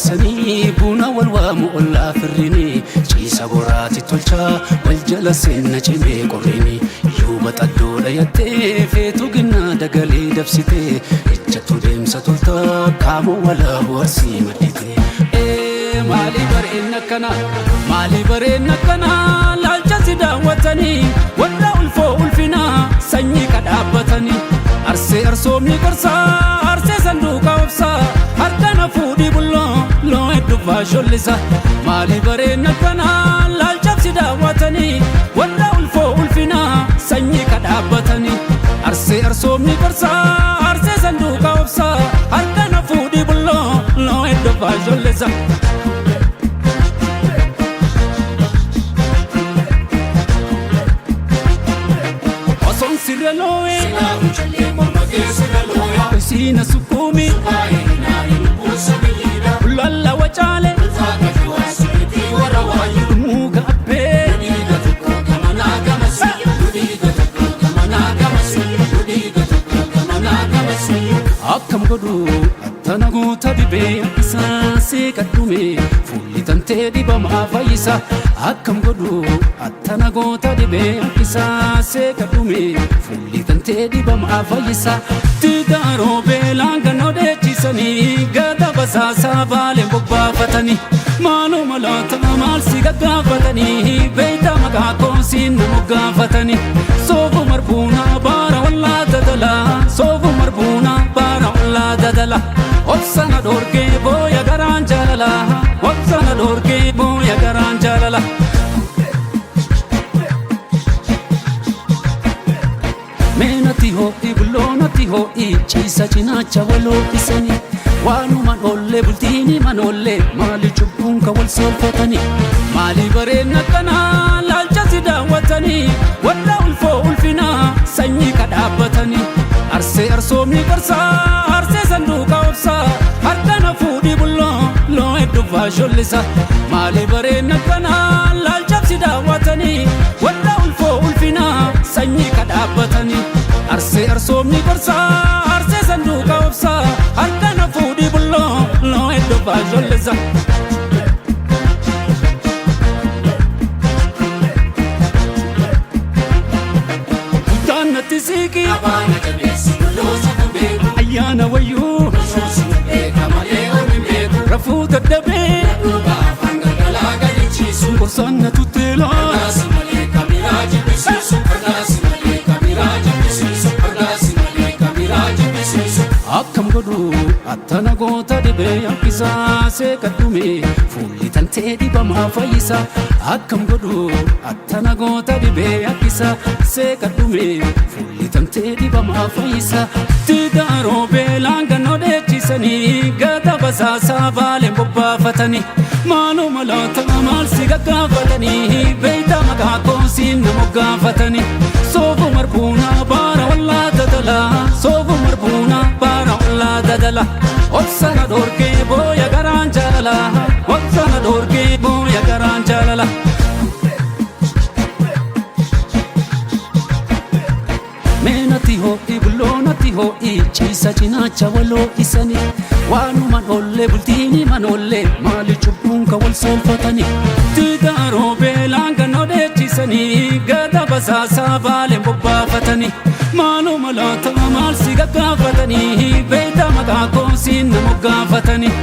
geessanii buna wal waamu ollaa firrini ciisa boraati tolchaa wal jala seenna cimee qorrini yuuba xaddoodha yattee feetu ginnaa dagalee dabsitee ejjattu deemsa toltaa qaamoo walaa boharsii madditee maali bareenna kana maali bareenna kana laalcha si daawwatanii warra ulfoo ulfinaa sanyii kadhaabbatanii arsee arsoomni gorsaa arsee sanduuqa obsaa harkana fuudhii bulloo loo hedduufaa shollisa maali bareenna kana laalcha si daawwatanii warra ulfoo ulfinaa sanyii kadhaabbatanii arsee arsoomni gorsaa arsee sanduuqa obsaa harkana fuudhii bulloo loo hedduufaa shollisa Siraloe, Sina sukumi, Lalla wachale, Muga pe, Akkam godhu attana goota dibee isaa see kadhume fuulli tantee dibamaa fayyisa akkam godhu attana goota dibee isaa see kadhume fuulli tantee dibamaa fayyisa tigaaroo beelaan gannoo dheechisanii gada basaasaa baaleen bobbaafatanii maaloo malaata maal si gaggaafatanii beeyta maqaa koosiin nama gaafatanii soofu marbuunaa baara wallaa dadalaa soofu marbuunaa baara wallaa dadala obsana dorgee booya garaan jaalala obsana dorgee booya garaan jaalala meenatti ho'i bulloonatti ho'i ciisa cinaacha waloo isanii waanuman ollee bultiini man ollee maali cubbuun ka wal solfatanii maali bareenna kanaa laalcha si daawwatanii warra ulfoo ulfinaa sanyii kadhaabbatanii arsee arsoomni gorsaa arsee sanduuqa obsaa harkana fuudhii bulloo loo hedduufaa shollisa maali bareenna kanaa laalcha si daawwatanii warra ulfoo ulfinaa sanyii kadhaabbatanii arsee arsoomni gorsaa arsee sanduuqa obsaa harkana fuudhii bulloo loo hedduufaa shollisa Utannatti siiki abaana jabeessi loosa kubeeku ayyaana wayyuu sosi beeka malee ormi beeku rafuu dadhabee afaan galgalaa galichiisu gorsanna tutteelaa ardaasi malee kamiraa jibbisiisu ardaasi malee kamiraa jibbisiisu ardaasi malee kamiraa jibbisiisu akkam godhu attana goota dibee hambisaa see kadhume fuulli tantee dibamaa fayyisa akkam godhu attana goota dibee hambisaa see kadhume fuulli tantee dibamaa fayyisa tigaaroo beelaan gannoo dheechisanii gada basaasaa baaleen bobbaafatanii maaloo malaata maal si gaggaafatanii beeyta maqaa koosiin nama gaafatanii soofu marbuunaa baara wallaa dadalaa soofu marbuunaa baara wallaa dadala obsana dorgee booya garaan jaalala obsana dorgee booya garaan jaalala meenatti ho'i bulloonatti ho'i ciisa cinaacha waloo isanii waanuman ollee bultiini man ollee maali cubbuun ka wal solfatanii tigaaroo beelaan gannoo dheechisanii gada basaasaa baaleen bobbaafatanii maaloo malaata maal si gaggaafatanii beeyta maqaa koosiin nama gaafatanii